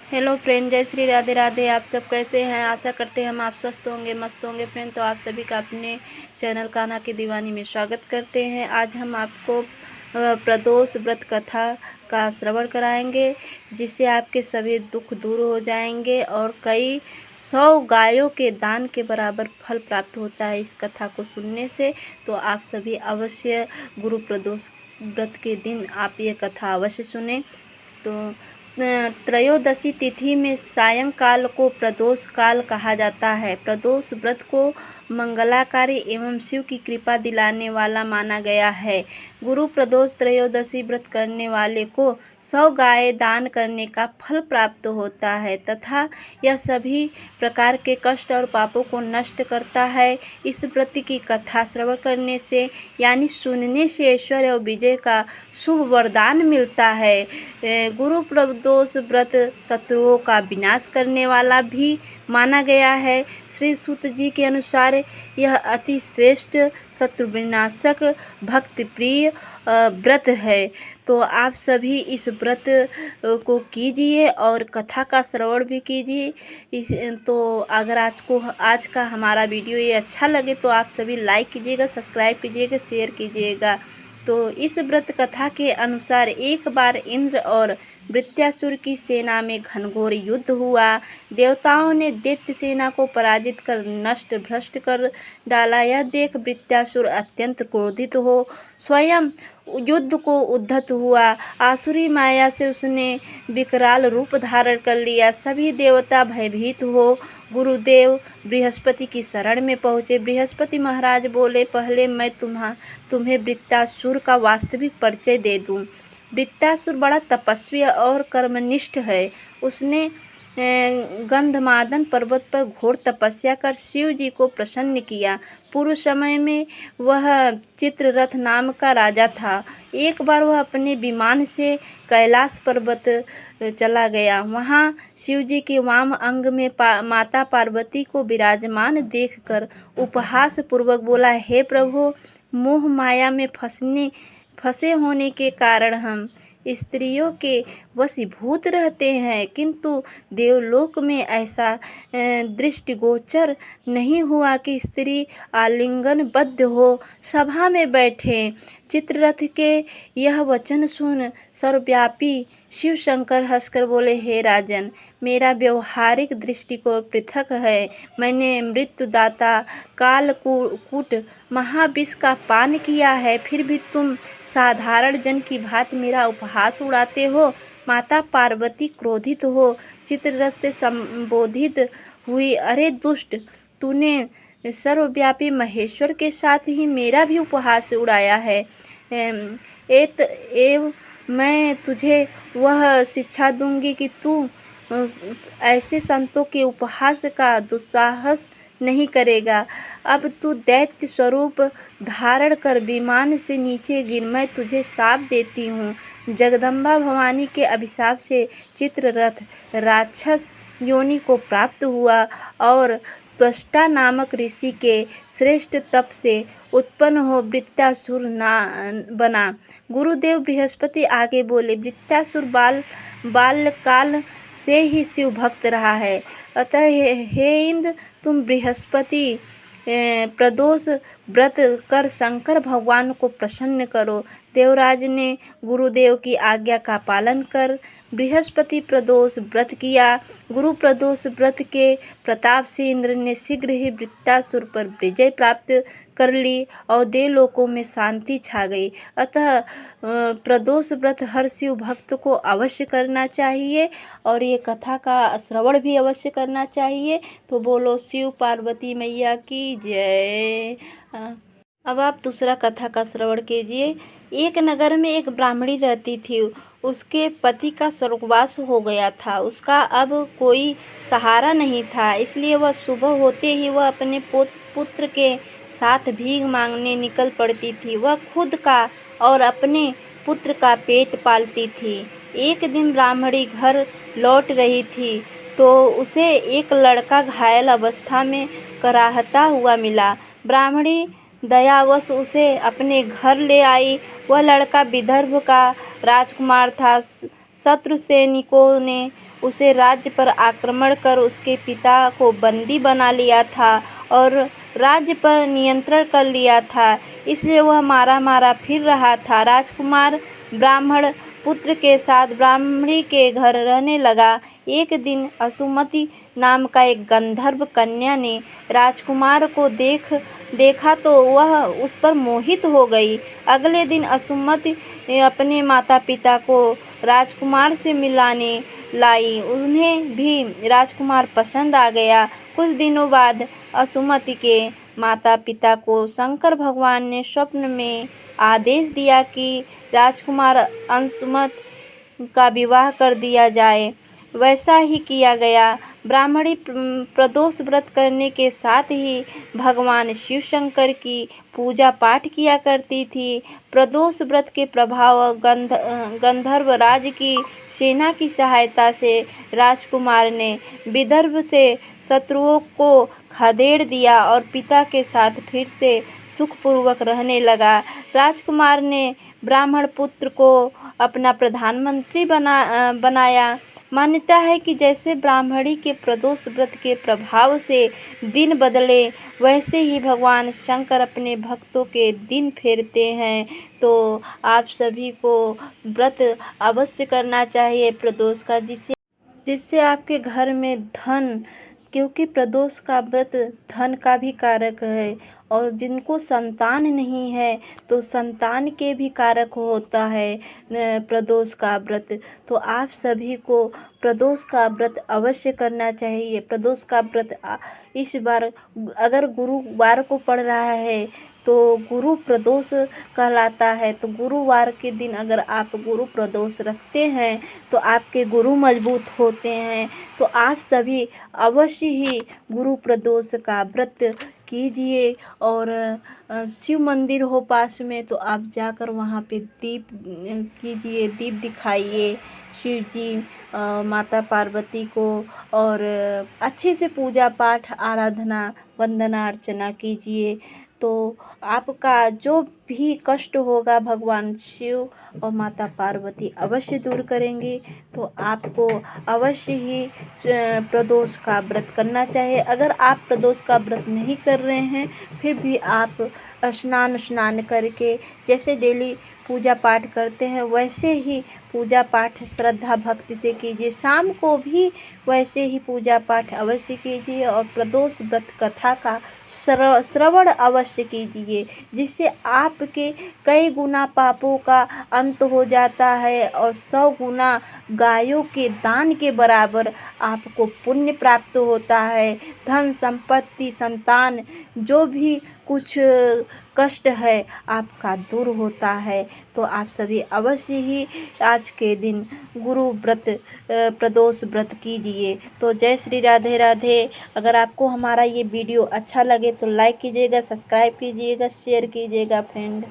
Hello friend, जय श्री राधे राधे। आप सब कैसे हैं? आशा करते हैं हम आप स्वस्थ होंगे, मस्त होंगे। फ्रेंड, तो आप सभी का अपने चैनल कान्हा की दीवानी में स्वागत करते हैं। आज हम आपको प्रदोष व्रत कथा का श्रवण कराएंगे, जिससे आपके सभी दुख दूर हो जाएंगे और कई 100 गायों के दान के बराबर फल प्राप्त होता है इस कथा को सुनने से। तो आप सभी अवश्य गुरु प्रदोष व्रत के दिन आप ये कथा अवश्य सुने। तो त्रयोदशी तिथि में सायंकाल को प्रदोष काल कहा जाता है। प्रदोष व्रत को मंगलाकारी एवं शिव की कृपा दिलाने वाला माना गया है। गुरु प्रदोष त्रयोदशी व्रत करने वाले को 100 गाय दान करने का फल प्राप्त होता है तथा यह सभी प्रकार के कष्ट और पापों को नष्ट करता है। इस व्रत की कथा श्रवण करने से यानी सुनने से ऐश्वर्य और विजय का शुभ वरदान मिलता है। गुरु प्रदोष व्रत शत्रुओं का विनाश करने वाला भी माना गया है। श्री सूत जी के अनुसार यह अति श्रेष्ठ शत्रु विनाशक भक्ति प्रिय व्रत है। तो आप सभी इस व्रत को कीजिए और कथा का श्रवण भी कीजिए। तो अगर आज का हमारा वीडियो ये अच्छा लगे तो आप सभी लाइक कीजिएगा, सब्सक्राइब कीजिएगा, शेयर कीजिएगा। तो इस व्रत कथा के अनुसार एक बार इंद्र और वृत्यासुर की सेना में घनघोर युद्ध हुआ। देवताओं ने दैत्य सेना को पराजित कर नष्ट भ्रष्ट कर डाला। यह देख वृत्यासुर अत्यंत क्रोधित हो स्वयं युद्ध को उद्धत हुआ। आसुरी माया से उसने विकराल रूप धारण कर लिया। सभी देवता भयभीत हो गुरुदेव बृहस्पति की शरण में पहुँचे। बृहस्पति महाराज बोले, पहले मैं तुम्हें वृत्तासुर का वास्तविक परिचय दे दूं। वृत्तासुर बड़ा तपस्वी और कर्मनिष्ठ है। उसने गंधमादन पर्वत पर घोर तपस्या कर शिव जी को प्रसन्न किया। पूर्व समय में वह चित्ररथ नाम का राजा था। एक बार वह अपने विमान से कैलाश पर्वत चला गया। वहाँ शिव जी के वाम अंग में माता पार्वती को विराजमान देखकर उपहास पूर्वक बोला, हे प्रभु, मोह माया में फंसे होने के कारण हम स्त्रियों के वशीभूत रहते हैं, किंतु देवलोक में ऐसा दृष्टिगोचर नहीं हुआ कि स्त्री आलिंगनबद्ध हो सभा में बैठे। चित्ररथ के यह वचन सुन सर्वव्यापी शिव शंकर हंसकर बोले, हे राजन, मेरा व्यवहारिक दृष्टिकोण पृथक है। मैंने मृत्युदाता कालकूट महाविष का पान किया है, फिर भी तुम साधारण जन की भांति मेरा उपहास उड़ाते हो। माता पार्वती क्रोधित हो चित्ररथ से संबोधित हुई, अरे दुष्ट, तूने सर्वव्यापी महेश्वर के साथ ही मेरा भी उपहास उड़ाया है। मैं तुझे वह शिक्षा दूंगी कि तू ऐसे संतों के उपहास का दुस्साहस नहीं करेगा। अब तू दैत्य स्वरूप धारण कर विमान से नीचे गिर, मैं तुझे शाप देती हूँ। जगदम्बा भवानी के अभिशाप से चित्ररथ राक्षस योनि को प्राप्त हुआ और त्वष्टा नामक ऋषि के श्रेष्ठ तप से उत्पन्न हो वृत्तासुर बना। गुरुदेव बृहस्पति आगे बोले, वृत्तासुर बाल्यकाल से ही शिव भक्त रहा है, अतः हे इंद्र, तुम बृहस्पति प्रदोष व्रत कर शंकर भगवान को प्रसन्न करो। देवराज ने गुरुदेव की आज्ञा का पालन कर बृहस्पति प्रदोष व्रत किया। गुरु प्रदोष व्रत के प्रताप से इंद्र ने शीघ्र ही वृत्तासुर पर विजय प्राप्त कर ली और देवलोकों में शांति छा गई। अतः प्रदोष व्रत हर शिव भक्त को अवश्य करना चाहिए और ये कथा का श्रवण भी अवश्य करना चाहिए। तो बोलो शिव पार्वती मैया की जय। अब आप दूसरा कथा का श्रवण कीजिए। एक नगर में एक ब्राह्मणी रहती थी। उसके पति का स्वर्गवास हो गया था। उसका अब कोई सहारा नहीं था, इसलिए वह सुबह होते ही वह अपने पुत्र के साथ भीख मांगने निकल पड़ती थी। वह खुद का और अपने पुत्र का पेट पालती थी। एक दिन ब्राह्मणी घर लौट रही थी तो उसे एक लड़का घायल अवस्था में कराहता हुआ मिला। ब्राह्मणी दयावश उसे अपने घर ले आई। वह लड़का विदर्भ का राजकुमार था। शत्रु सैनिकों ने उसे राज्य पर आक्रमण कर उसके पिता को बंदी बना लिया था और राज्य पर नियंत्रण कर लिया था, इसलिए वह मारा मारा फिर रहा था। राजकुमार ब्राह्मण पुत्र के साथ ब्राह्मणी के घर रहने लगा। एक दिन असुमति नाम का एक गंधर्व कन्या ने राजकुमार को देखा तो वह उस पर मोहित हो गई। अगले दिन असुमति अपने माता पिता को राजकुमार से मिलाने लाई। उन्हें भी राजकुमार पसंद आ गया। कुछ दिनों बाद असुमति के माता पिता को शंकर भगवान ने स्वप्न में आदेश दिया कि राजकुमार अंशुमत का विवाह कर दिया जाए। वैसा ही किया गया। ब्राह्मणी प्रदोष व्रत करने के साथ ही भगवान शिव शंकर की पूजा पाठ किया करती थी। प्रदोष व्रत के प्रभाव गंधर्व राज की सेना की सहायता से राजकुमार ने विदर्भ से शत्रुओं को खदेड़ दिया और पिता के साथ फिर से सुखपूर्वक रहने लगा। राजकुमार ने ब्राह्मण पुत्र को अपना प्रधानमंत्री बनाया। मान्यता है कि जैसे ब्राह्मणी के प्रदोष व्रत के प्रभाव से दिन बदले, वैसे ही भगवान शंकर अपने भक्तों के दिन फेरते हैं। तो आप सभी को व्रत अवश्य करना चाहिए प्रदोष का, जिससे आपके घर में धन, क्योंकि प्रदोष का व्रत धन का भी कारक है और जिनको संतान नहीं है तो संतान के भी कारक होता है प्रदोष का व्रत। तो आप सभी को प्रदोष का व्रत अवश्य करना चाहिए। प्रदोष का व्रत इस बार अगर गुरुवार को पड़ रहा है तो गुरु प्रदोष कहलाता है। तो गुरुवार के दिन अगर आप गुरु प्रदोष रखते हैं तो आपके गुरु मजबूत होते हैं। तो आप सभी अवश्य ही गुरु प्रदोष का व्रत कीजिए और शिव मंदिर हो पास में तो आप जाकर वहाँ पे दीप कीजिए, दीप दिखाइए शिव जी माता पार्वती को और अच्छे से पूजा पाठ आराधना वंदना अर्चना कीजिए। तो आपका जो भी कष्ट होगा भगवान शिव और माता पार्वती अवश्य दूर करेंगे। तो आपको अवश्य ही प्रदोष का व्रत करना चाहिए। अगर आप प्रदोष का व्रत नहीं कर रहे हैं फिर भी आप स्नान करके जैसे डेली पूजा पाठ करते हैं वैसे ही पूजा पाठ श्रद्धा भक्ति से कीजिए। शाम को भी वैसे ही पूजा पाठ अवश्य कीजिए और प्रदोष व्रत कथा का श्रवण अवश्य कीजिए, जिससे आपके कई गुना पापों का अंत हो जाता है और 100 गुना गायों के दान के बराबर आपको पुण्य प्राप्त होता है। धन संपत्ति संतान जो भी कुछ कष्ट है आपका दूर होता है। तो आप सभी अवश्य ही आज के दिन गुरु व्रत प्रदोष व्रत कीजिए। तो जय श्री राधे राधे। अगर आपको हमारा ये वीडियो अच्छा लगे तो लाइक कीजिएगा, सब्सक्राइब कीजिएगा, शेयर कीजिएगा फ्रेंड।